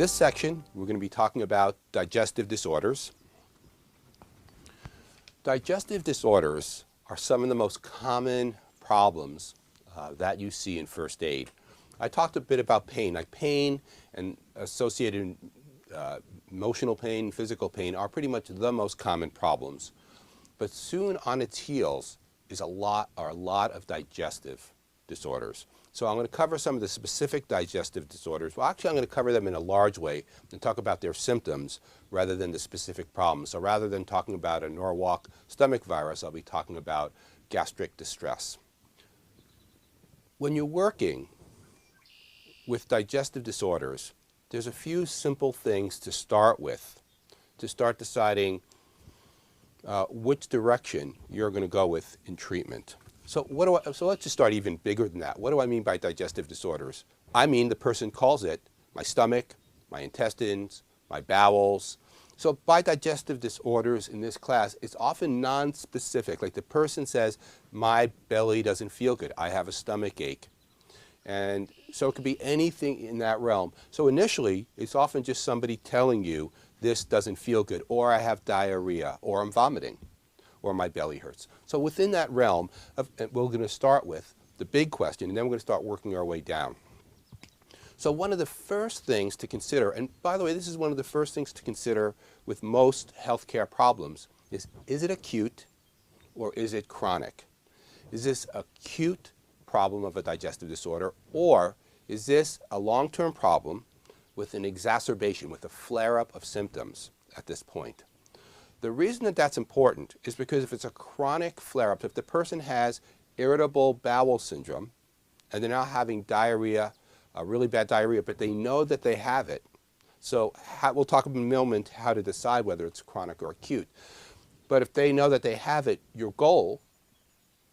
this section, we're going to be talking about digestive disorders. Digestive disorders are some of the most common problems that you see in first aid. I talked a bit about pain. Like pain and associated emotional pain, physical pain are pretty much the most common problems. But soon on its heels is a lot of digestive disorders. So I'm going to cover some of the specific digestive disorders. Well, actually, I'm going to cover them in a large way and talk about their symptoms rather than the specific problems. So rather than talking about a Norwalk stomach virus, I'll be talking about gastric distress. When you're working with digestive disorders, there's a few simple things to start with, to start deciding which direction you're going to go with in treatment. So let's just start even bigger than that. What do I mean by digestive disorders? I mean the person calls it my stomach, my intestines, my bowels. So by digestive disorders in this class, it's often non-specific. Like the person says, my belly doesn't feel good. I have a stomach ache. And so it could be anything in that realm. So initially, it's often just somebody telling you this doesn't feel good, or I have diarrhea, or I'm vomiting, or my belly hurts. So within that realm, we're going to start with the big question, and then we're going to start working our way down. So one of the first things to consider, and by the way, this is one of the first things to consider with most healthcare problems, is it acute or is it chronic? Is this acute problem of a digestive disorder, or is this a long-term problem with an exacerbation, with a flare-up of symptoms at this point? The reason that that's important is because if it's a chronic flare-up, if the person has irritable bowel syndrome and they're now having diarrhea, really bad diarrhea, but they know that they have it. So we'll talk in a moment how to decide whether it's chronic or acute. But if they know that they have it, your goal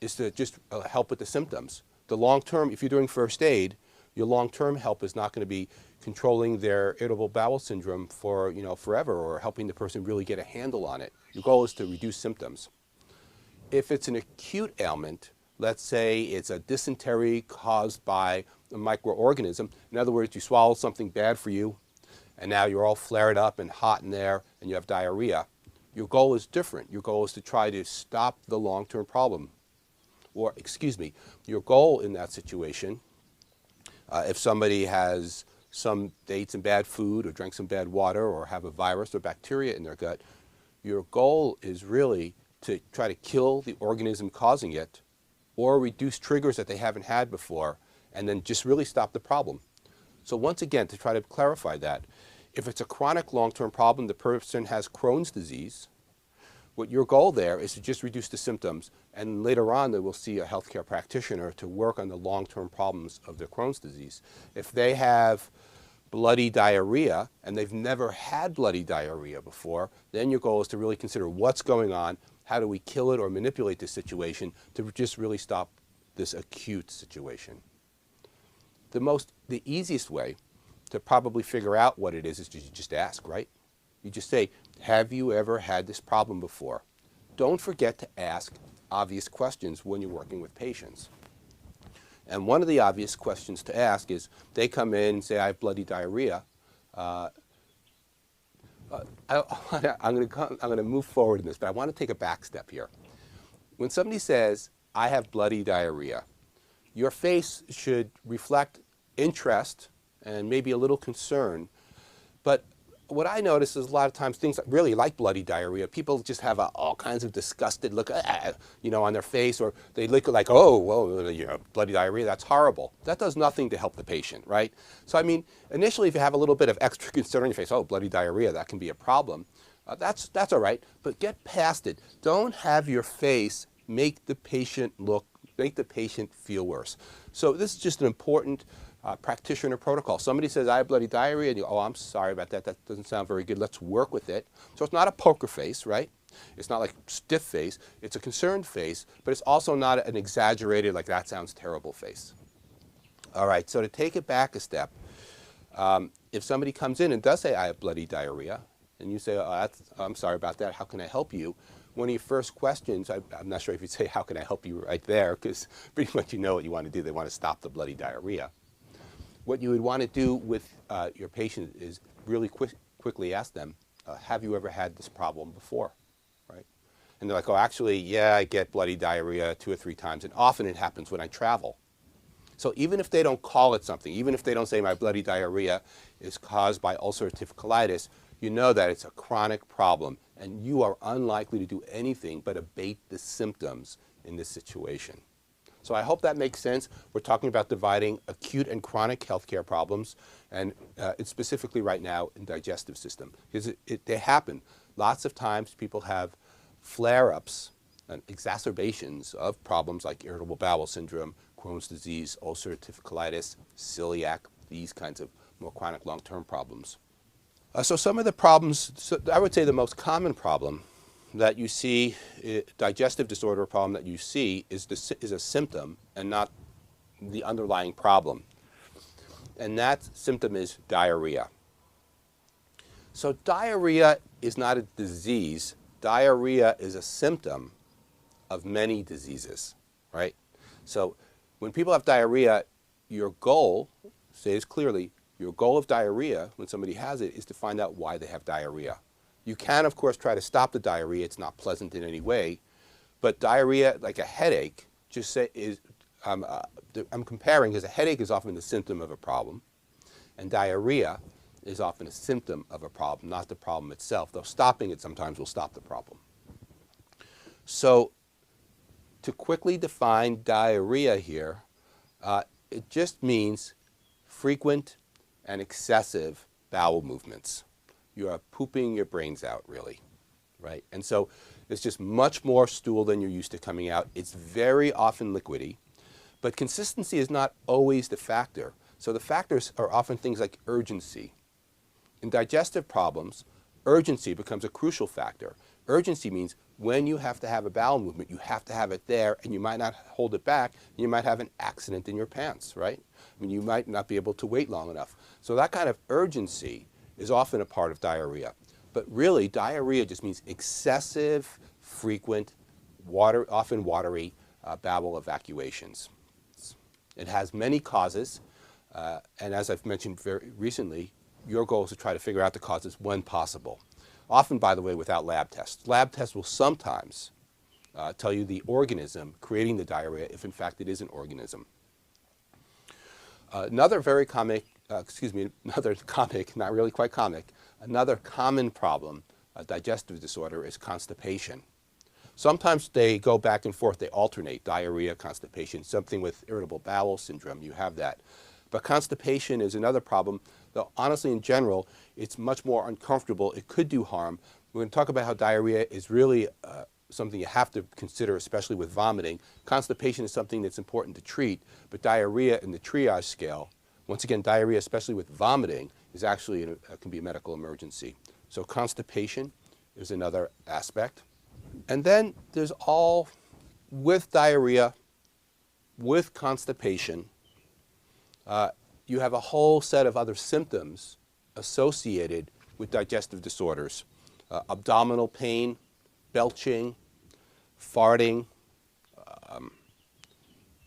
is to just help with the symptoms. The long-term, if you're doing first aid, your long-term help is not going to be controlling their irritable bowel syndrome for forever, or helping the person really get a handle on it. Your goal is to reduce symptoms. If it's an acute ailment, let's say it's a dysentery caused by a microorganism. In other words, you swallowed something bad for you, and now you're all flared up and hot in there, and you have diarrhea. Your goal is different. Your goal is to try to stop the long-term problem. Or, your goal in that situation, if somebody has they ate some bad food or drank some bad water or have a virus or bacteria in their gut, your goal is really to try to kill the organism causing it or reduce triggers that they haven't had before, and then just really stop the problem. So once again, to try to clarify that, if it's a chronic long-term problem, the person has Crohn's disease, what your goal there is to just reduce the symptoms, and later on they will see a healthcare practitioner to work on the long-term problems of their Crohn's disease. If they have bloody diarrhea and they've never had bloody diarrhea before, then your goal is to really consider what's going on, how do we kill it or manipulate this situation to just really stop this acute situation. The easiest way to probably figure out what it is to just ask, right? You just say, have you ever had this problem before? Don't forget to ask obvious questions when you're working with patients. And one of the obvious questions to ask is, they come in and say, I have bloody diarrhea. I'm going to move forward in this, but I want to take a back step here. When somebody says, I have bloody diarrhea, your face should reflect interest and maybe a little concern. But what I notice is a lot of times things really like bloody diarrhea, people just have all kinds of disgusted look, on their face, or they look like, oh, well, bloody diarrhea, that's horrible. That does nothing to help the patient, right? So I mean, initially, if you have a little bit of extra concern on your face, oh, bloody diarrhea, that can be a problem. That's all right, but get past it. Don't have your face make the patient feel worse. So this is just an important practitioner protocol. Somebody says, I have bloody diarrhea, and you go, oh, I'm sorry about that. That doesn't sound very good. Let's work with it. So it's not a poker face, right? It's not like stiff face. It's a concerned face, but it's also not an exaggerated, like that sounds terrible face. All right, so to take it back a step, if somebody comes in and does say, I have bloody diarrhea, and you say, oh, I'm sorry about that, how can I help you? One of your first questions, I'm not sure if you'd say, how can I help you right there, because pretty much you know what you want to do. They want to stop the bloody diarrhea. What you would want to do with your patient is really quickly ask them, have you ever had this problem before, right? And they're like, oh, actually, yeah, I get bloody diarrhea 2 or 3 times, and often it happens when I travel. So even if they don't call it something, even if they don't say my bloody diarrhea is caused by ulcerative colitis, you know that it's a chronic problem, and you are unlikely to do anything but abate the symptoms in this situation. So I hope that makes sense. We're talking about dividing acute and chronic healthcare problems, and it's specifically right now in digestive system. Because they happen. Lots of times people have flare-ups and exacerbations of problems like irritable bowel syndrome, Crohn's disease, ulcerative colitis, celiac, these kinds of more chronic long-term problems. So some of the problems, so I would say the most common problem that you see, digestive disorder problem that you see is a symptom and not the underlying problem. And that symptom is diarrhea. So diarrhea is not a disease. Diarrhea is a symptom of many diseases, right? So when people have diarrhea, your goal, say this clearly, your goal of diarrhea when somebody has it is to find out why they have diarrhea. You can, of course, try to stop the diarrhea. It's not pleasant in any way. But diarrhea, like a headache, just say is, I'm comparing because a headache is often the symptom of a problem. And diarrhea is often a symptom of a problem, not the problem itself, though stopping it sometimes will stop the problem. So to quickly define diarrhea here, it just means frequent and excessive bowel movements. You are pooping your brains out, really, right? And so it's just much more stool than you're used to coming out. It's very often liquidy, but consistency is not always the factor. So the factors are often things like urgency. In digestive problems, urgency becomes a crucial factor. Urgency means when you have to have a bowel movement, you have to have it there, and you might not hold it back. You might have an accident in your pants, right? I mean, you might not be able to wait long enough. So that kind of urgency is often a part of diarrhea. But really, diarrhea just means excessive, frequent, often watery bowel evacuations. It has many causes, and as I've mentioned very recently, your goal is to try to figure out the causes when possible. Often, by the way, without lab tests. Lab tests will sometimes tell you the organism creating the diarrhea, if in fact it is an organism. Another not really quite comic, another common problem, digestive disorder, is constipation. Sometimes they go back and forth, they alternate, diarrhea, constipation, something with irritable bowel syndrome, you have that. But constipation is another problem, though honestly in general, it's much more uncomfortable, it could do harm. We're going to talk about how diarrhea is really something you have to consider, especially with vomiting. Constipation is something that's important to treat, but diarrhea in the triage scale, once again, diarrhea, especially with vomiting, is actually can be a medical emergency. So constipation is another aspect. And then there's all, with diarrhea, with constipation, you have a whole set of other symptoms associated with digestive disorders. Abdominal pain, belching, farting,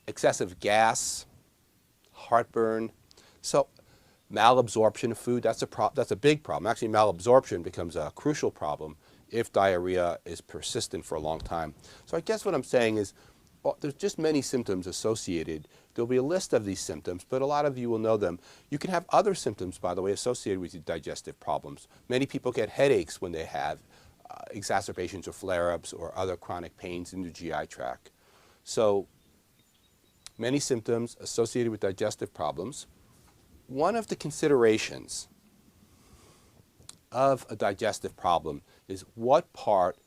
excessive gas, heartburn. So malabsorption of food, that's a big problem. Actually, malabsorption becomes a crucial problem if diarrhea is persistent for a long time. So I guess what I'm saying is, well, there's just many symptoms associated. There'll be a list of these symptoms, but a lot of you will know them. You can have other symptoms, by the way, associated with your digestive problems. Many people get headaches when they have exacerbations or flare-ups or other chronic pains in the GI tract. So many symptoms associated with digestive problems. One of the considerations of a digestive problem is what part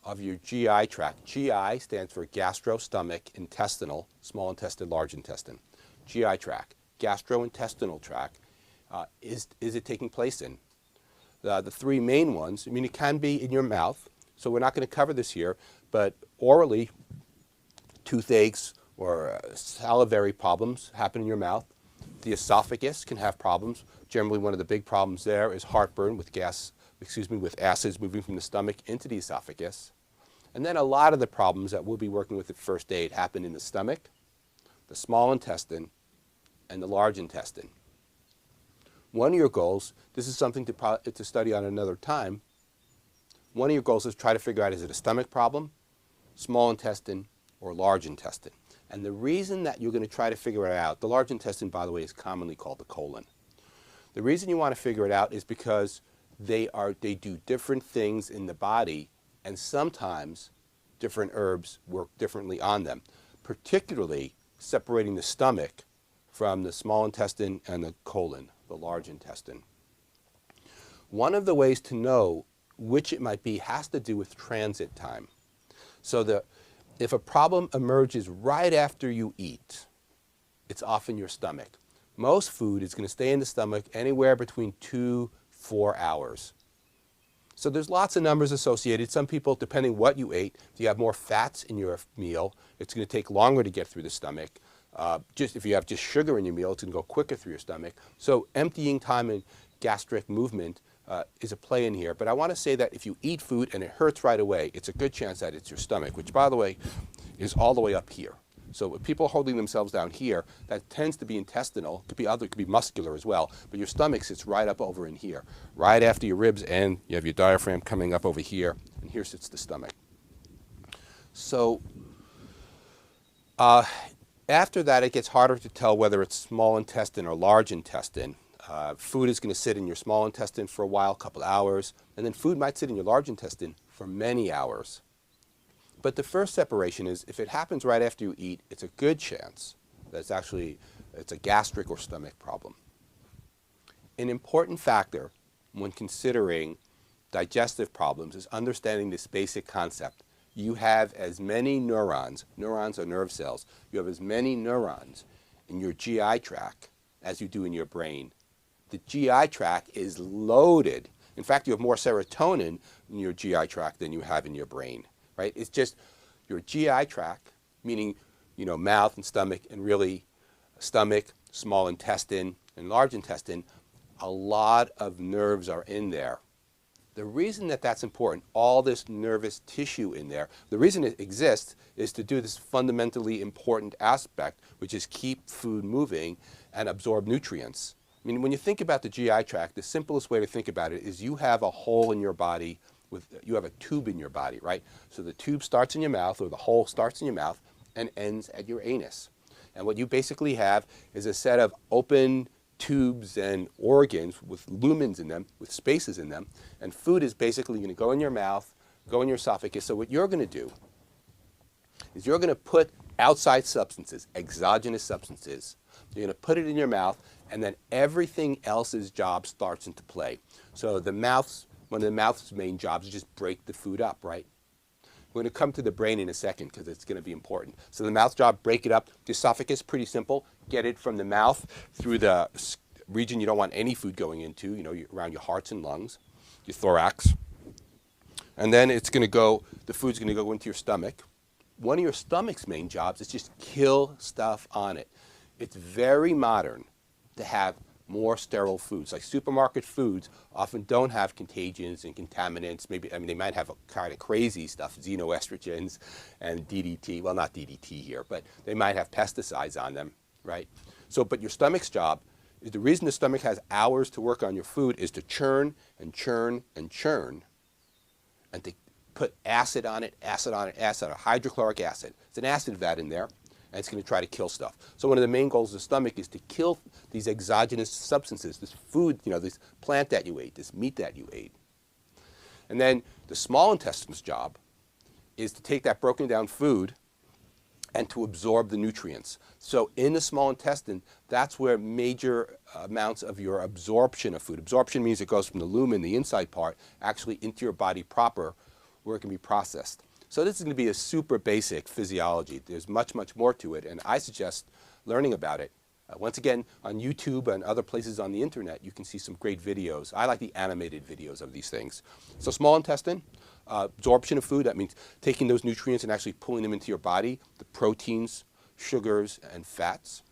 of your GI tract, GI stands for gastro, stomach, intestinal, small intestine, large intestine, GI tract, gastrointestinal tract, is it taking place in? The 3 main ones, I mean, it can be in your mouth, so we're not going to cover this here, but orally, toothaches or salivary problems happen in your mouth. The esophagus can have problems. Generally, one of the big problems there is heartburn with with acids moving from the stomach into the esophagus. And then a lot of the problems that we'll be working with at first aid happen in the stomach, the small intestine, and the large intestine. One of your goals, this is something to study on another time, one of your goals is try to figure out, is it a stomach problem, small intestine, or large intestine? And the reason that you're going to try to figure it out, the large intestine, by the way, is commonly called the colon. The reason you want to figure it out is because they do different things in the body, and sometimes different herbs work differently on them, particularly separating the stomach from the small intestine and the colon, the large intestine. One of the ways to know which it might be has to do with transit time. So if a problem emerges right after you eat, it's often your stomach. Most food is going to stay in the stomach anywhere between 2-4 hours. So there's lots of numbers associated. Some people, depending what you ate, if you have more fats in your meal, it's going to take longer to get through the stomach. If you have just sugar in your meal, it's going to go quicker through your stomach. So emptying time and gastric movement is a play in here. But I want to say that if you eat food and it hurts right away, it's a good chance that it's your stomach, which, by the way, is all the way up here. So if people are holding themselves down here, that tends to be intestinal. It could be muscular as well. But your stomach sits right up over in here, right after your ribs, and you have your diaphragm coming up over here, and here sits the stomach. So after that, it gets harder to tell whether it's small intestine or large intestine. Food is going to sit in your small intestine for a while, a couple hours, and then food might sit in your large intestine for many hours. But the first separation is, if it happens right after you eat, it's a good chance that it's a gastric or stomach problem. An important factor when considering digestive problems is understanding this basic concept. You have as many neurons are nerve cells, you have as many neurons in your GI tract as you do in your brain. The GI tract is loaded. In fact, you have more serotonin in your GI tract than you have in your brain. Right? It's just your GI tract, meaning, mouth and stomach, and really stomach, small intestine, and large intestine, a lot of nerves are in there. The reason that that's important, all this nervous tissue in there, the reason it exists is to do this fundamentally important aspect, which is keep food moving and absorb nutrients. I mean, when you think about the GI tract, the simplest way to think about it is you have a hole in your body. You have a tube in your body, right? So the tube starts in your mouth, or the hole starts in your mouth and ends at your anus. And what you basically have is a set of open tubes and organs with lumens in them, with spaces in them, and food is basically going to go in your mouth, go in your esophagus. So what you're going to do is you're going to put outside substances, exogenous substances, you're going to put it in your mouth, and then everything else's job starts into play. So one of the mouth's main jobs is just break the food up, right? We're going to come to the brain in a second because it's going to be important. So the mouth's job, break it up. The esophagus, pretty simple. Get it from the mouth through the region you don't want any food going into, around your hearts and lungs, your thorax. And then the food's going to go into your stomach. One of your stomach's main jobs is just kill stuff on it. It's very modern to have more sterile foods. Like supermarket foods often don't have contagions and contaminants. They might have a kind of crazy stuff, xenoestrogens and DDT. Well, not DDT here, but they might have pesticides on them, right? But your stomach's job is, the reason the stomach has hours to work on your food is to churn and churn and churn, and to put acid on it, hydrochloric acid. It's an acid vat in there, and it's going to try to kill stuff. So one of the main goals of the stomach is to kill these exogenous substances, this food, this plant that you ate, this meat that you ate. And then the small intestine's job is to take that broken down food and to absorb the nutrients. So in the small intestine, that's where major amounts of your absorption of food. Absorption means it goes from the lumen, the inside part, actually into your body proper, where it can be processed. So this is going to be a super basic physiology. There's much, much more to it, and I suggest learning about it. Once again, on YouTube and other places on the internet, you can see some great videos. I like the animated videos of these things. So small intestine, absorption of food, that means taking those nutrients and actually pulling them into your body, the proteins, sugars, and fats.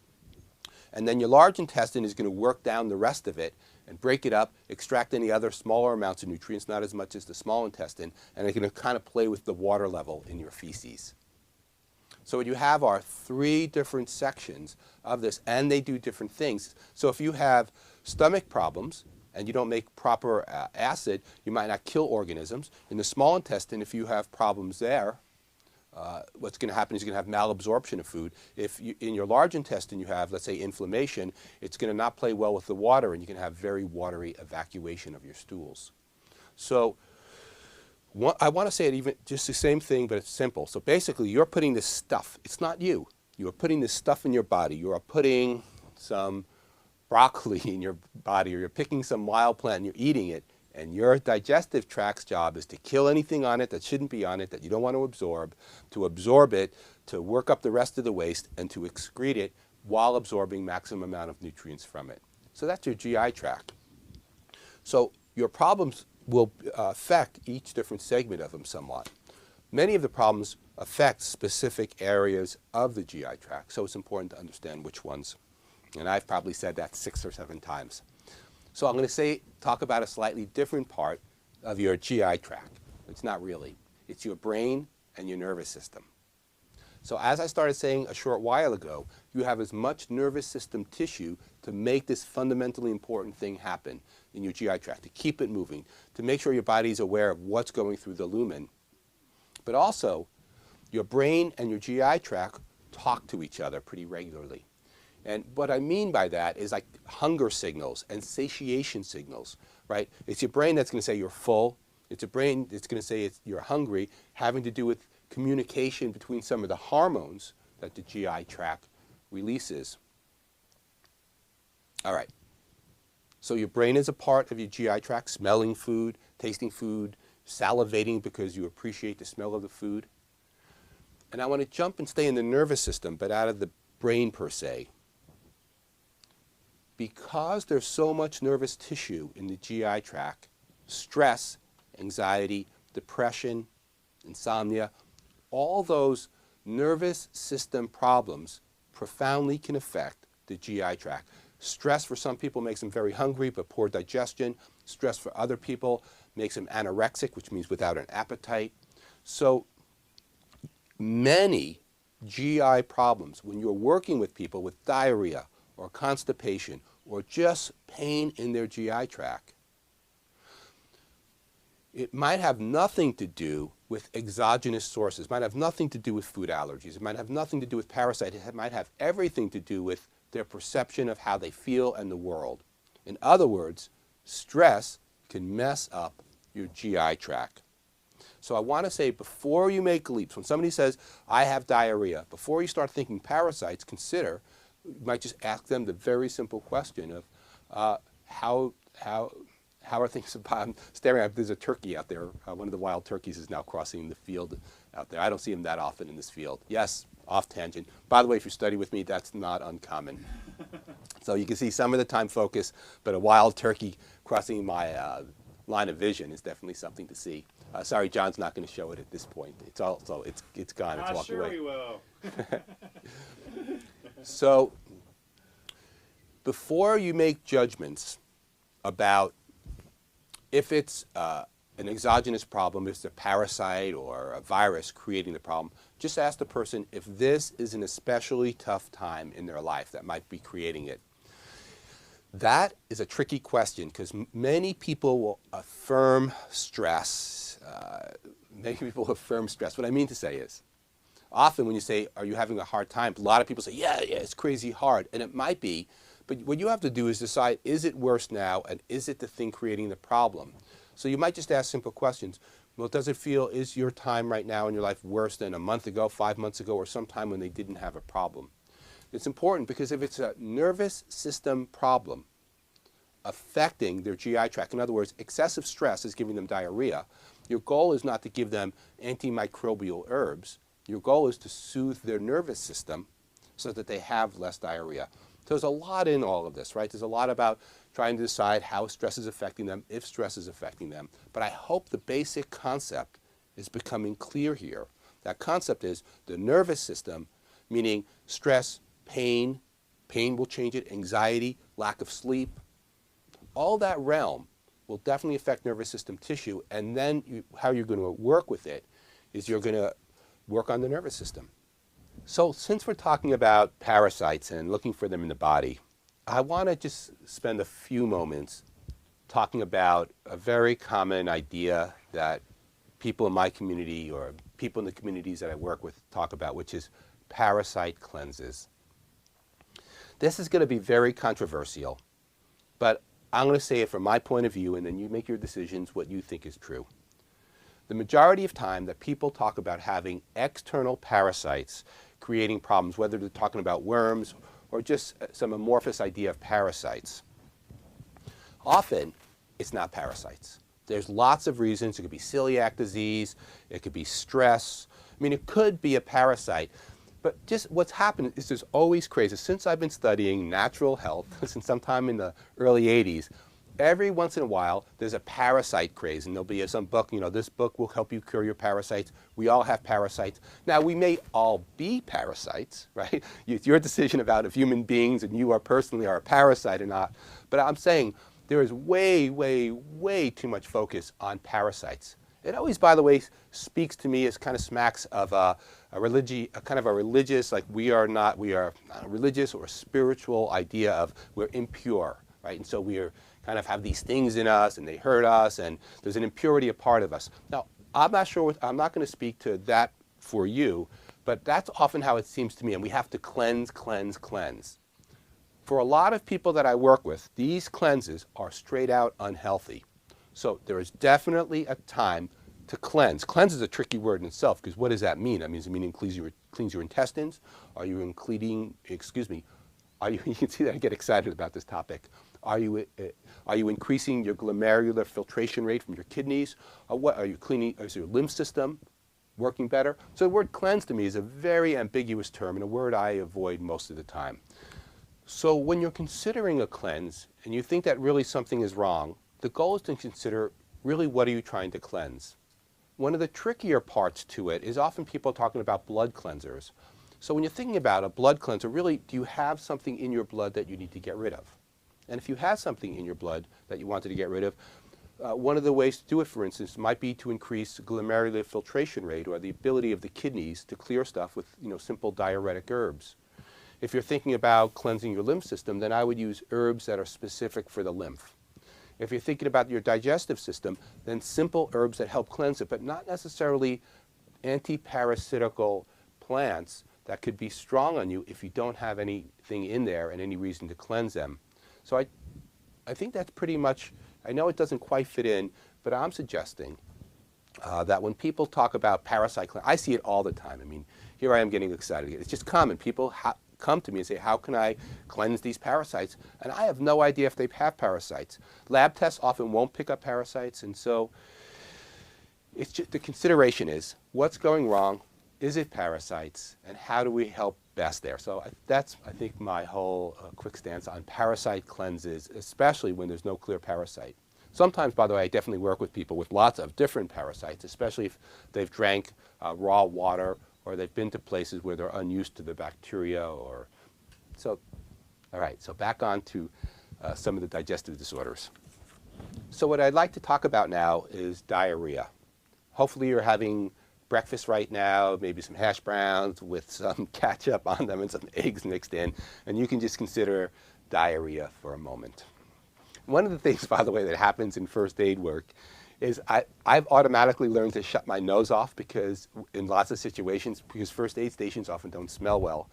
And then your large intestine is going to work down the rest of it and break it up, extract any other smaller amounts of nutrients, not as much as the small intestine, and it's going to kind of play with the water level in your feces. So what you have are 3 different sections of this, and they do different things. So if you have stomach problems and you don't make proper acid, you might not kill organisms. In the small intestine, if you have problems there, what's going to happen is you're going to have malabsorption of food. If in your large intestine you have, let's say, inflammation, it's going to not play well with the water, and you can have very watery evacuation of your stools. So I want to say it even just the same thing, but it's simple. So basically, you're putting this stuff. It's not you. You are putting this stuff in your body. You are putting some broccoli in your body, or you're picking some wild plant and you're eating it. And your digestive tract's job is to kill anything on it that shouldn't be on it, that you don't want to absorb it, to work up the rest of the waste, and to excrete it while absorbing maximum amount of nutrients from it. So that's your GI tract. So your problems will affect each different segment of them somewhat. Many of the problems affect specific areas of the GI tract, so it's important to understand which ones. And I've probably said that 6 or 7 times. So I'm going to talk about a slightly different part of your GI tract. It's not really. It's your brain and your nervous system. So as I started saying a short while ago, you have as much nervous system tissue to make this fundamentally important thing happen in your GI tract, to keep it moving, to make sure your body's aware of what's going through the lumen. But also, your brain and your GI tract talk to each other pretty regularly. And what I mean by that is like hunger signals and satiation signals, right? It's your brain that's going to say you're full. It's your brain that's going to say you're hungry, having to do with communication between some of the hormones that the GI tract releases. All right. So your brain is a part of your GI tract, smelling food, tasting food, salivating because you appreciate the smell of the food. And I want to jump and stay in the nervous system, but out of the brain per se. Because there's so much nervous tissue in the GI tract, stress, anxiety, depression, insomnia, all those nervous system problems profoundly can affect the GI tract. Stress for some people makes them very hungry but poor digestion. Stress for other people makes them anorexic, which means without an appetite. So many GI problems, when you're working with people with diarrhea or constipation or just pain in their GI tract, it might have nothing to do with exogenous sources. It might have nothing to do with food allergies. It might have nothing to do with parasites. It might have everything to do with their perception of how they feel and the world. In other words, stress can mess up your GI tract. So I want to say, before you make leaps, when somebody says, I have diarrhea, before you start thinking parasites, consider, you might just ask them the very simple question of how are things about, I'm staring at, there's a turkey out there. One of the wild turkeys is now crossing the field out there. I don't see him that often in this field. Yes, off tangent. By the way, if you study with me, that's not uncommon. So you can see some of the time focus, but a wild turkey crossing my line of vision is definitely something to see. Sorry, John's not going to show it at this point. It's gone. It's walked sure away. We will. So before you make judgments about if it's an exogenous problem, if it's a parasite or a virus creating the problem, just ask the person if this is an especially tough time in their life that might be creating it. That is a tricky question because many people will affirm stress. What I mean to say is, often when you say, are you having a hard time? A lot of people say, yeah, it's crazy hard. And it might be. But what you have to do is decide, is it worse now? And is it the thing creating the problem? So you might just ask simple questions. Well, does it feel, is your time right now in your life worse than a month ago, 5 months ago, or some time when they didn't have a problem? It's important because if it's a nervous system problem affecting their GI tract, in other words, excessive stress is giving them diarrhea, your goal is not to give them antimicrobial herbs. Your goal is to soothe their nervous system so that they have less diarrhea. So there's a lot in all of this, right? There's a lot about trying to decide how stress is affecting them, if stress is affecting them. But I hope the basic concept is becoming clear here. That concept is the nervous system, meaning stress, pain will change it, anxiety, lack of sleep. All that realm will definitely affect nervous system tissue, and then how you're going to work with it is you're going to work on the nervous system. So since we're talking about parasites and looking for them in the body, I want to just spend a few moments talking about a very common idea that people in my community or people in the communities that I work with talk about, which is parasite cleanses. This is going to be very controversial, but I'm going to say it from my point of view, and then you make your decisions what you think is true. The majority of time that people talk about having external parasites creating problems, whether they're talking about worms or just some amorphous idea of parasites, often it's not parasites. There's lots of reasons. It could be celiac disease. It could be stress. I mean, it could be a parasite. But just what's happened is there's always craze. Since I've been studying natural health, since sometime in the early 80s, every once in a while there's a parasite craze. And there'll be some book, this book will help you cure your parasites. We all have parasites. Now, we may all be parasites, right? It's your decision about if human beings and you personally are a parasite or not. But I'm saying there is way, way, way too much focus on parasites. It always, by the way, speaks to me as kind of smacks of a religious, like we are not a religious or a spiritual idea of we're impure, right? And so we kind of have these things in us and they hurt us and there's an impurity a part of us. Now, I'm not going to speak to that for you, but that's often how it seems to me, and we have to cleanse, cleanse, cleanse. For a lot of people that I work with, these cleanses are straight out unhealthy. So there is definitely a time to cleanse. Cleanse is a tricky word in itself, because what does that mean? That means it cleans your intestines. Are you including, you can see that I get excited about this topic. Are you increasing your glomerular filtration rate from your kidneys? What are you cleaning? Is your lymph system working better? So the word cleanse to me is a very ambiguous term and a word I avoid most of the time. So when you're considering a cleanse and you think that really something is wrong, the goal is to consider really what are you trying to cleanse. One of the trickier parts to it is often people talking about blood cleansers. So when you're thinking about a blood cleanser, really, do you have something in your blood that you need to get rid of? And if you have something in your blood that you wanted to get rid of, one of the ways to do it, for instance, might be to increase glomerular filtration rate, or the ability of the kidneys to clear stuff with simple diuretic herbs. If you're thinking about cleansing your lymph system, then I would use herbs that are specific for the lymph. If you're thinking about your digestive system, then simple herbs that help cleanse it, but not necessarily anti-parasitical plants that could be strong on you if you don't have anything in there and any reason to cleanse them. So I think that's pretty much, I know it doesn't quite fit in, but I'm suggesting that when people talk about parasite cleanse, I see it all the time. I mean, here I am getting excited. It's just common. People come to me and say, how can I cleanse these parasites? And I have no idea if they have parasites. Lab tests often won't pick up parasites, and so it's just, the consideration is, what's going wrong? Is it parasites? And how do we help best there? So that's, I think, my whole quick stance on parasite cleanses, especially when there's no clear parasite. Sometimes, by the way, I definitely work with people with lots of different parasites, especially if they've drank raw water or they've been to places where they're unused to the bacteria. All right, so back on to some of the digestive disorders. So what I'd like to talk about now is diarrhea. Hopefully you're having breakfast right now, maybe some hash browns with some ketchup on them and some eggs mixed in, and you can just consider diarrhea for a moment. One of the things, by the way, that happens in first aid work is I've automatically learned to shut my nose off, because in lots of situations, because first aid stations often don't smell well.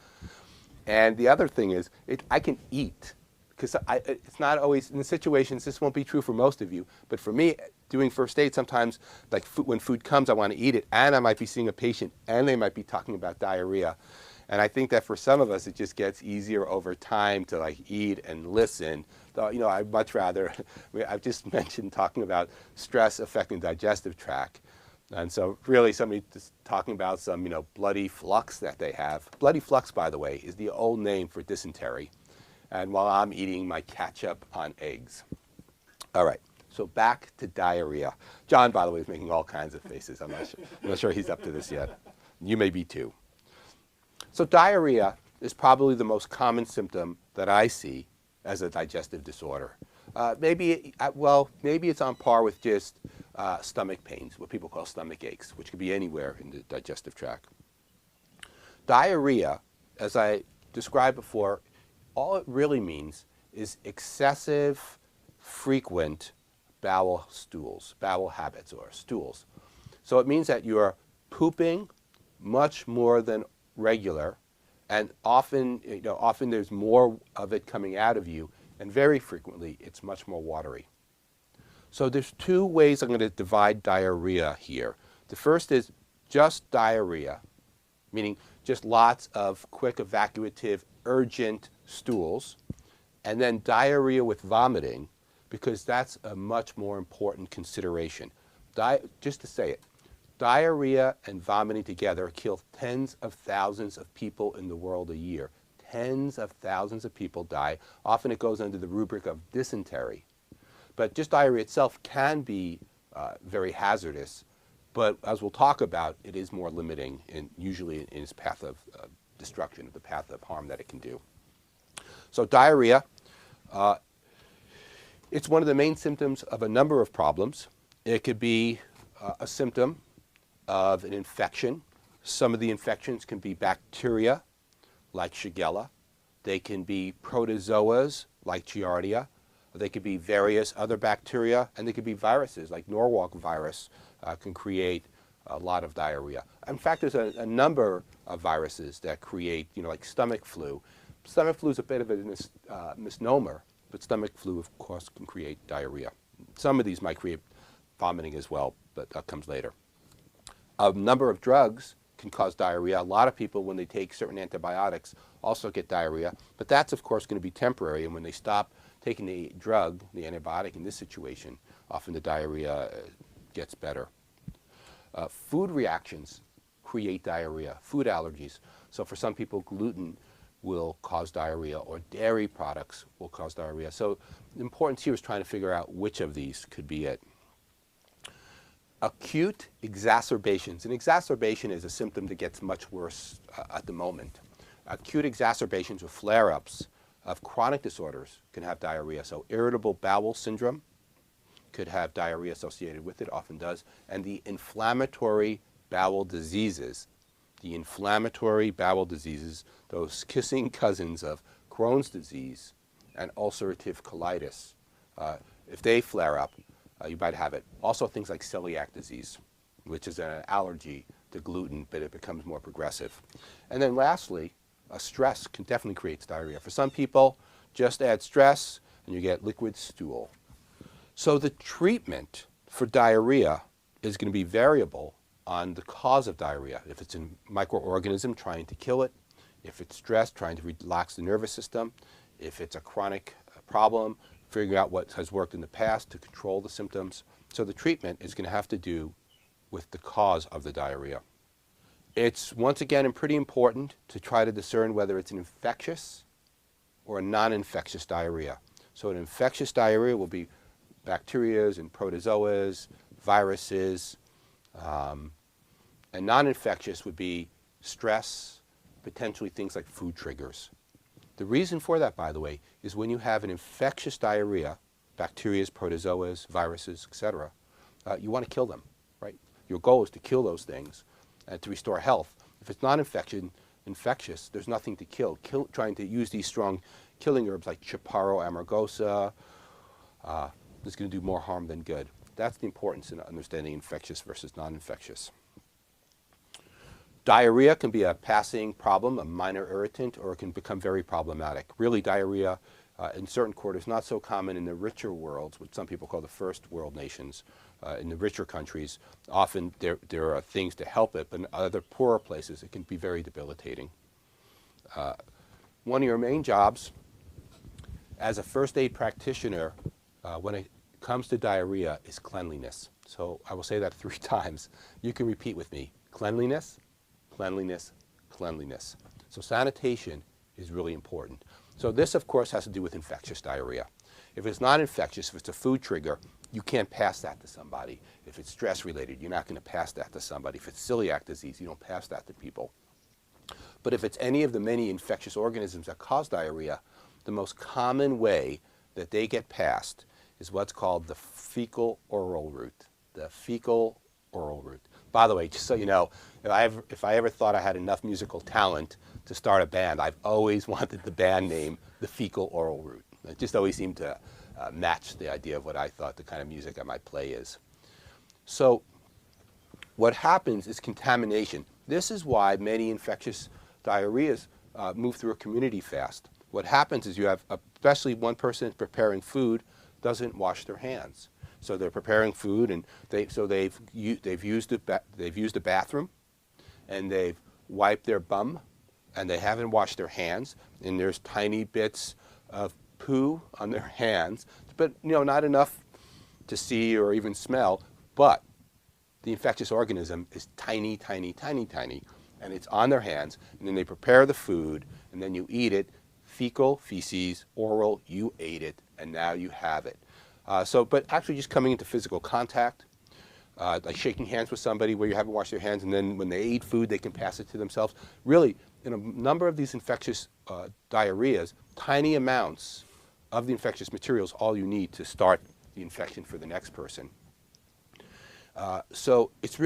And the other thing is, I can eat, because it's not always, in the situations, this won't be true for most of you, but for me, doing first aid, sometimes, like when food comes, I want to eat it, and I might be seeing a patient, and they might be talking about diarrhea. And I think that for some of us, it just gets easier over time to eat and listen. Though, I'd much rather, I've just mentioned talking about stress affecting the digestive tract. And so really somebody just talking about some, bloody flux that they have. Bloody flux, by the way, is the old name for dysentery. And while I'm eating my ketchup on eggs. All right, so back to diarrhea. John, by the way, is making all kinds of faces. I'm not sure he's up to this yet. You may be too. So diarrhea is probably the most common symptom that I see as a digestive disorder. Maybe it's on par with just stomach pains, what people call stomach aches, which could be anywhere in the digestive tract. Diarrhea, as I described before, all it really means is excessive, frequent bowel stools, bowel habits or stools. So it means that you're pooping much more than regular, and often, often there's more of it coming out of you, and very frequently it's much more watery. So there's two ways I'm going to divide diarrhea here. The first is just diarrhea, meaning just lots of quick evacuative, urgent stools, and then diarrhea with vomiting, because that's a much more important consideration. Just to say it, diarrhea and vomiting together kill tens of thousands of people in the world a year. Tens of thousands of people die. Often it goes under the rubric of dysentery. But just diarrhea itself can be very hazardous. But as we'll talk about, it is more limiting, and usually in its path of destruction, the path of harm that it can do. So diarrhea, it's one of the main symptoms of a number of problems. It could be a symptom of an infection. Some of the infections can be bacteria, like Shigella. They can be protozoas, like Giardia. They could be various other bacteria, and they could be viruses, like Norwalk virus can create a lot of diarrhea. In fact, there's a number of viruses that create, like stomach flu. Stomach flu is a bit of a misnomer, but stomach flu, of course, can create diarrhea. Some of these might create vomiting as well, but that comes later. A number of drugs can cause diarrhea. A lot of people, when they take certain antibiotics, also get diarrhea, but that's, of course, going to be temporary, and when they stop taking the drug, the antibiotic in this situation, often the diarrhea gets better. Food reactions create diarrhea, food allergies. So for some people, gluten will cause diarrhea, or dairy products will cause diarrhea. So the importance here is trying to figure out which of these could be it. Acute exacerbations. An exacerbation is a symptom that gets much worse at the moment. Acute exacerbations or flare-ups of chronic disorders can have diarrhea. So irritable bowel syndrome could have diarrhea associated with it, often does. And the inflammatory bowel diseases, those kissing cousins of Crohn's disease and ulcerative colitis, if they flare up, you might have it. Also things like celiac disease, which is an allergy to gluten, but it becomes more progressive. And then lastly, stress can definitely create diarrhea. For some people, just add stress and you get liquid stool. So the treatment for diarrhea is going to be variable on the cause of diarrhea. If it's a microorganism trying to kill it, if it's stress trying to relax the nervous system, if it's a chronic problem, figuring out what has worked in the past to control the symptoms. So the treatment is going to have to do with the cause of the diarrhea. It's, once again, pretty important to try to discern whether it's an infectious or a non-infectious diarrhea. So an infectious diarrhea will be bacterias and protozoas, viruses, and non-infectious would be stress, potentially things like food triggers. The reason for that, by the way, is when you have an infectious diarrhea, bacteria, protozoas, viruses, etc., you want to kill them, right? Your goal is to kill those things and to restore health. If it's not infectious, there's nothing to kill. Trying to use these strong killing herbs like Chaparro amargosa is going to do more harm than good. That's the importance in understanding infectious versus non-infectious. Diarrhea can be a passing problem, a minor irritant, or it can become very problematic. Really, diarrhea in certain quarters, not so common in the richer worlds, what some people call the first world nations. In the richer countries, often there are things to help it, but in other poorer places, it can be very debilitating. One of your main jobs as a first aid practitioner when it comes to diarrhea is cleanliness. So I will say that 3 times. You can repeat with me. Cleanliness, cleanliness, cleanliness. So sanitation is really important. So this, of course, has to do with infectious diarrhea. If it's not infectious, if it's a food trigger, you can't pass that to somebody. If it's stress-related, you're not going to pass that to somebody. If it's celiac disease, you don't pass that to people. But if it's any of the many infectious organisms that cause diarrhea, the most common way that they get passed is what's called the fecal oral route. The fecal oral route. By the way, just so you know, if I ever thought I had enough musical talent to start a band, I've always wanted the band name the Fecal Oral Route. It just always seemed to match the idea of what I thought the kind of music I might play is. So what happens is contamination. This is why many infectious diarrheas move through a community fast. What happens is you have, especially one person preparing food, doesn't wash their hands. So they're preparing food, and they've used a bathroom, and they've wiped their bum, and they haven't washed their hands, and there's tiny bits of poo on their hands, but not enough to see or even smell. But the infectious organism is tiny, tiny, tiny, tiny, and it's on their hands. And then they prepare the food, and then you eat it. Fecal, feces, oral, you ate it, and now you have it. But actually just coming into physical contact, like shaking hands with somebody where you haven't washed your hands, and then when they eat food, they can pass it to themselves. Really, in a number of these infectious diarrheas, tiny amounts of the infectious material is all you need to start the infection for the next person. So it's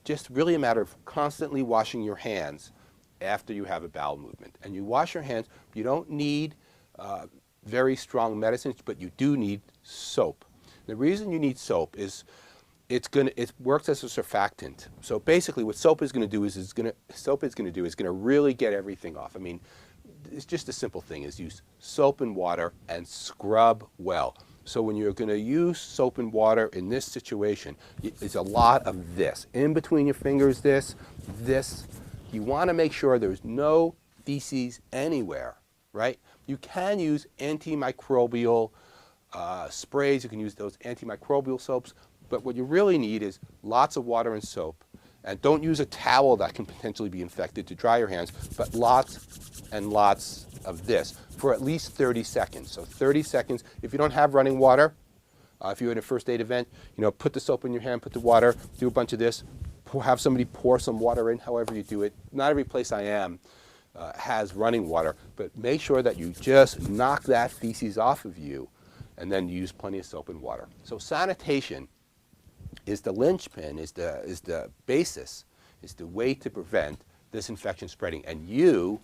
just really a matter of constantly washing your hands after you have a bowel movement. And you wash your hands. You don't need very strong medicines, but you do need soap. The reason you need soap is it works as a surfactant. So basically what soap is going to do is going to really get everything off. I mean, it's just a simple thing, is use soap and water and scrub well. So when you're going to use soap and water in this situation, it's a lot of this. In between your fingers, this. You want to make sure there's no feces anywhere, right? You can use antimicrobial sprays. You can use those antimicrobial soaps. But what you really need is lots of water and soap. And don't use a towel that can potentially be infected to dry your hands, but lots and lots of this for at least 30 seconds. So 30 seconds. If you don't have running water, if you're at a first aid event, put the soap in your hand, put the water, do a bunch of this, have somebody pour some water in, however you do it. Not every place I am has running water, but make sure that you just knock that feces off of you, and then use plenty of soap and water. So sanitation is the linchpin, is the basis, is the way to prevent this infection spreading. And you,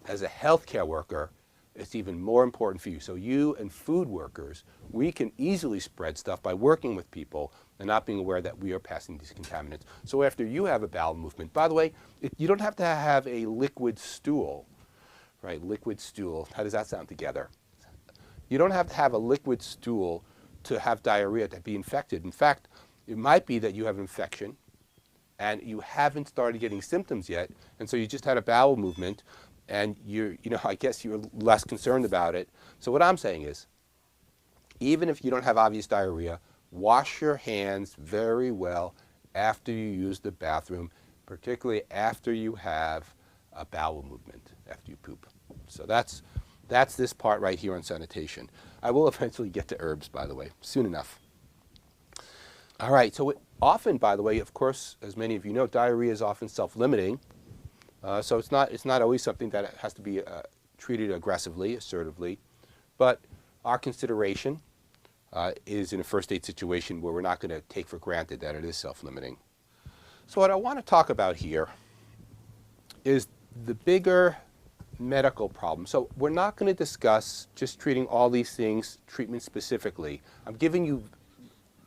as a healthcare worker, it's even more important for you. So you and food workers, we can easily spread stuff by working with people and not being aware that we are passing these contaminants. So after you have a bowel movement, by the way, you don't have to have a liquid stool, right? Liquid stool, how does that sound together? You don't have to have a liquid stool to have diarrhea, to be infected. In fact, it might be that you have infection and you haven't started getting symptoms yet, and so you just had a bowel movement, and I guess you're less concerned about it. So what I'm saying is, even if you don't have obvious diarrhea, wash your hands very well after you use the bathroom, particularly after you have a bowel movement, after you poop. So that's this part right here on sanitation. I will eventually get to herbs, by the way, soon enough. All right, so often, by the way, of course, as many of you know, diarrhea is often self-limiting. So it's not always something that has to be treated aggressively, assertively. But our consideration is in a first aid situation where we're not going to take for granted that it is self-limiting. So what I want to talk about here is the bigger medical problem. So we're not going to discuss just treating all these things, treatment specifically. I'm giving you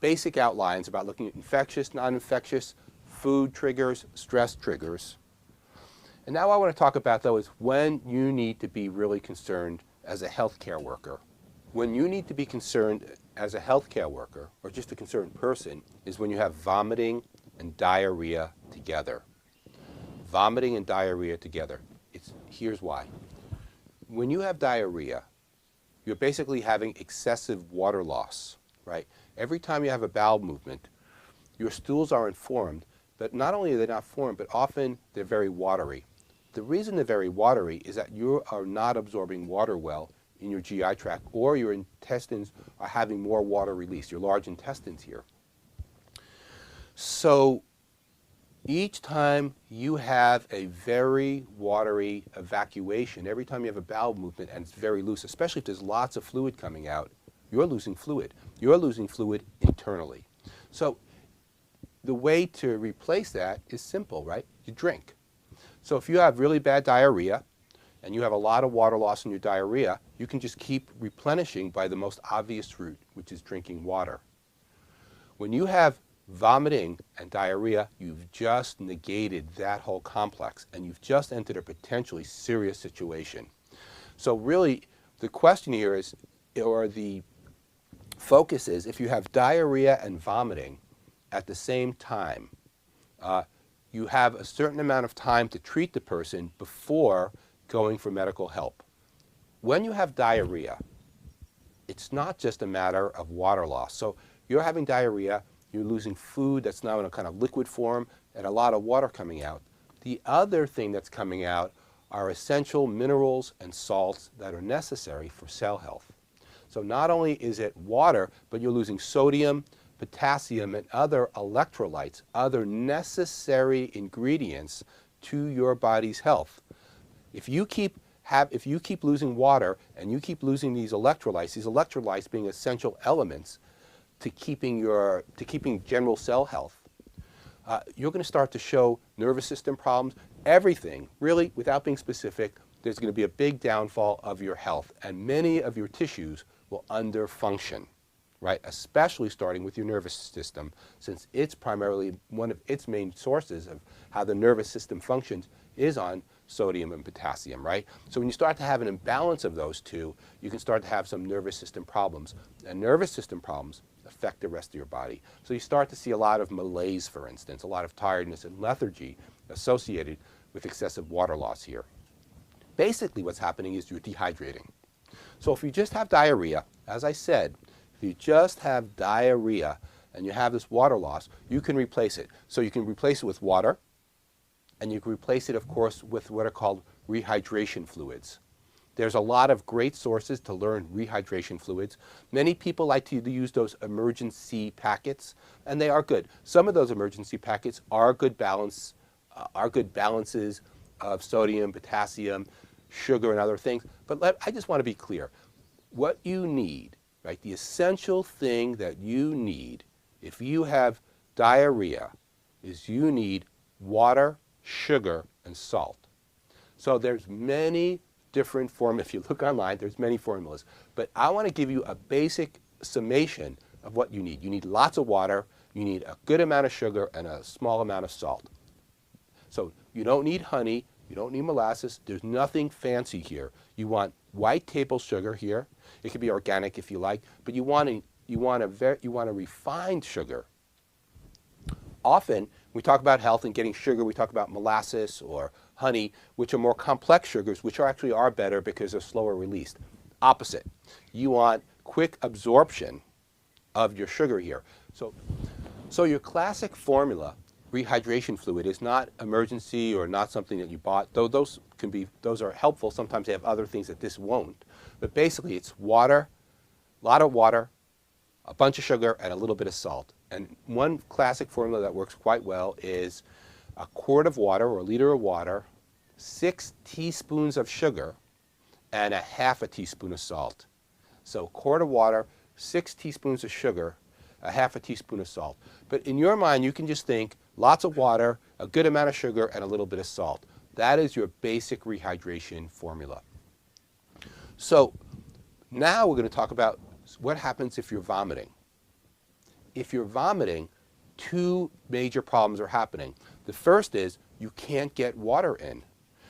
basic outlines about looking at infectious, non-infectious, food triggers, stress triggers. And now what I want to talk about, though, is when you need to be really concerned as a healthcare worker. When you need to be concerned as a healthcare worker, or just a concerned person, is when you have vomiting and diarrhea together. Vomiting and diarrhea together. Here's why. When you have diarrhea, you're basically having excessive water loss, right? Every time you have a bowel movement, your stools aren't formed, but not only are they not formed, but often they're very watery. The reason they're very watery is that you are not absorbing water well in your GI tract, or your intestines are having more water release, your large intestines here. So each time you have a very watery evacuation, every time you have a bowel movement and it's very loose, especially if there's lots of fluid coming out, you're losing fluid. You're losing fluid internally. So the way to replace that is simple, right? You drink. So if you have really bad diarrhea and you have a lot of water loss in your diarrhea, you can just keep replenishing by the most obvious route, which is drinking water. When you have vomiting and diarrhea, you've just negated that whole complex and you've just entered a potentially serious situation. So really, the question here is, or the focus is, if you have diarrhea and vomiting at the same time, you have a certain amount of time to treat the person before going for medical help. When you have diarrhea, it's not just a matter of water loss. So you're having diarrhea, you're losing food that's now in a kind of liquid form and a lot of water coming out. The other thing that's coming out are essential minerals and salts that are necessary for cell health. So not only is it water, but you're losing sodium, potassium, and other electrolytes, other necessary ingredients to your body's health. If you keep losing water and you keep losing these electrolytes being essential elements to keeping general cell health, you're going to start to show nervous system problems, everything, really, without being specific. There's going to be a big downfall of your health, and many of your tissues will underfunction, right? Especially starting with your nervous system, since it's primarily one of its main sources of how the nervous system functions is on sodium and potassium, right? So when you start to have an imbalance of those two, you can start to have some nervous system problems. And nervous system problems affect the rest of your body. So you start to see a lot of malaise, for instance, a lot of tiredness and lethargy associated with excessive water loss here. Basically what's happening is you're dehydrating. So if you just have diarrhea, as I said, if you just have diarrhea and you have this water loss, you can replace it. So you can replace it with water, and you can replace it, of course, with what are called rehydration fluids. There's a lot of great sources to learn rehydration fluids. Many people like to use those emergency packets, and they are good. Some of those emergency packets are good balances of sodium, potassium, sugar, and other things. But I just want to be clear. What you need, right, the essential thing that you need if you have diarrhea is you need water, sugar, and salt. So there's many different formulas. If you look online, there's many formulas. But I want to give you a basic summation of what you need. You need lots of water, you need a good amount of sugar, and a small amount of salt. So you don't need honey, you don't need molasses, there's nothing fancy here. You want white table sugar here. It could be organic if you like, but you want a refined sugar. Often, when we talk about health and getting sugar, we talk about molasses or honey, which are more complex sugars, which actually are better because they're slower released. Opposite. You want quick absorption of your sugar here. So your classic formula, rehydration fluid, is not emergency or not something that you bought, though those are helpful. Sometimes they have other things that this won't. But basically it's water, a lot of water, a bunch of sugar, and a little bit of salt. And one classic formula that works quite well is a quart of water or a liter of water, 6 teaspoons of sugar, and a half a teaspoon of salt. So a quart of water, 6 teaspoons of sugar, a half a teaspoon of salt. But in your mind, you can just think lots of water, a good amount of sugar, and a little bit of salt. That is your basic rehydration formula. So now we're going to talk about what happens if you're vomiting. If you're vomiting, two major problems are happening. The first is you can't get water in.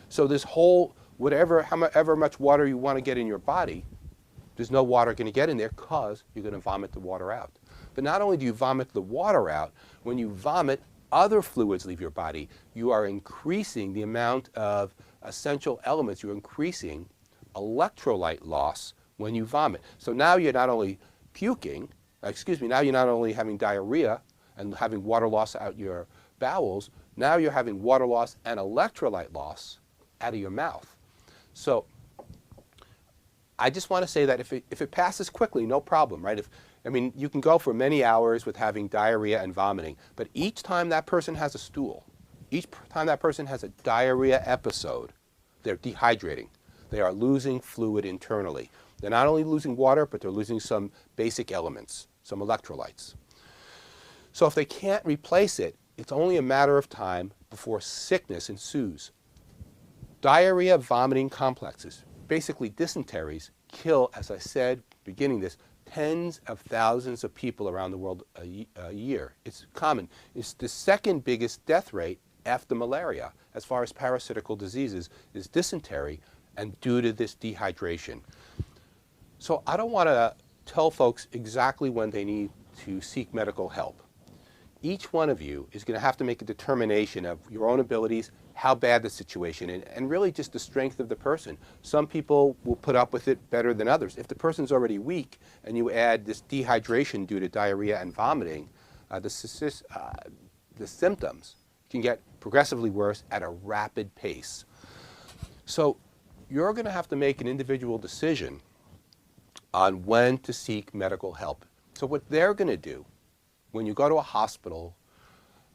So this whole, however much water you want to get in your body, there's no water going to get in there because you're going to vomit the water out. But not only do you vomit the water out, when you vomit, other fluids leave your body. You are increasing the amount of essential elements. You're increasing electrolyte loss when you vomit. So now you're not only now you're not only having diarrhea and having water loss out your bowels, now you're having water loss and electrolyte loss out of your mouth. So I just want to say that if it passes quickly, no problem, right? You can go for many hours with having diarrhea and vomiting, but each time that person has a stool, each time that person has a diarrhea episode, they're dehydrating. They are losing fluid internally. They're not only losing water, but they're losing some basic elements, some electrolytes. So if they can't replace it, it's only a matter of time before sickness ensues. Diarrhea vomiting complexes, basically dysenteries, kill, as I said, beginning this, tens of thousands of people around the world a year. It's common. It's the second biggest death rate after malaria, as far as parasitical diseases, is dysentery, and due to this dehydration. So I don't want to tell folks exactly when they need to seek medical help. Each one of you is going to have to make a determination of your own abilities, how bad the situation, and really just the strength of the person. Some people will put up with it better than others. If the person's already weak and you add this dehydration due to diarrhea and vomiting, the symptoms can get progressively worse at a rapid pace. So you're going to have to make an individual decision on when to seek medical help. So what they're going to do when you go to a hospital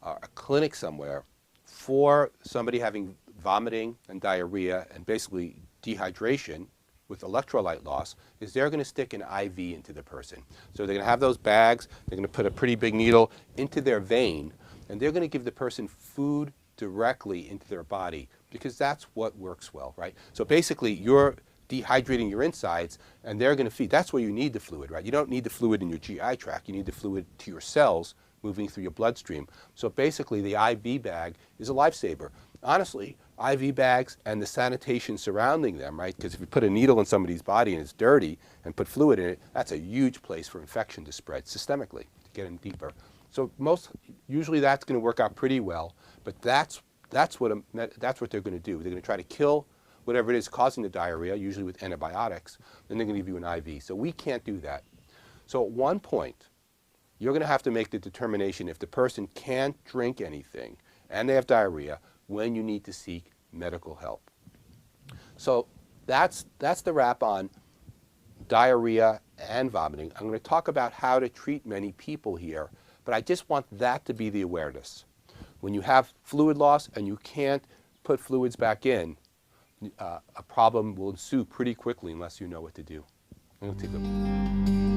or a clinic somewhere for somebody having vomiting and diarrhea and basically dehydration with electrolyte loss is they're going to stick an IV into the person. So they're going to have those bags, they're going to put a pretty big needle into their vein, and they're going to give the person food directly into their body because that's what works well, right? So basically you're dehydrating your insides and they're going to feed. That's where you need the fluid, right? You don't need the fluid in your GI tract. You need the fluid to your cells moving through your bloodstream. So basically the IV bag is a lifesaver. Honestly, IV bags and the sanitation surrounding them, right? Because if you put a needle in somebody's body and it's dirty and put fluid in it, that's a huge place for infection to spread systemically, to get in deeper. So usually that's going to work out pretty well, but that's what they're going to do. They're going to try to kill whatever it is causing the diarrhea, usually with antibiotics, then they're going to give you an IV. So we can't do that. So at one point, you're going to have to make the determination if the person can't drink anything and they have diarrhea, when you need to seek medical help. So that's the wrap on diarrhea and vomiting. I'm going to talk about how to treat many people here, but I just want that to be the awareness. When you have fluid loss and you can't put fluids back in, a problem will ensue pretty quickly unless you know what to do. I'm going to take a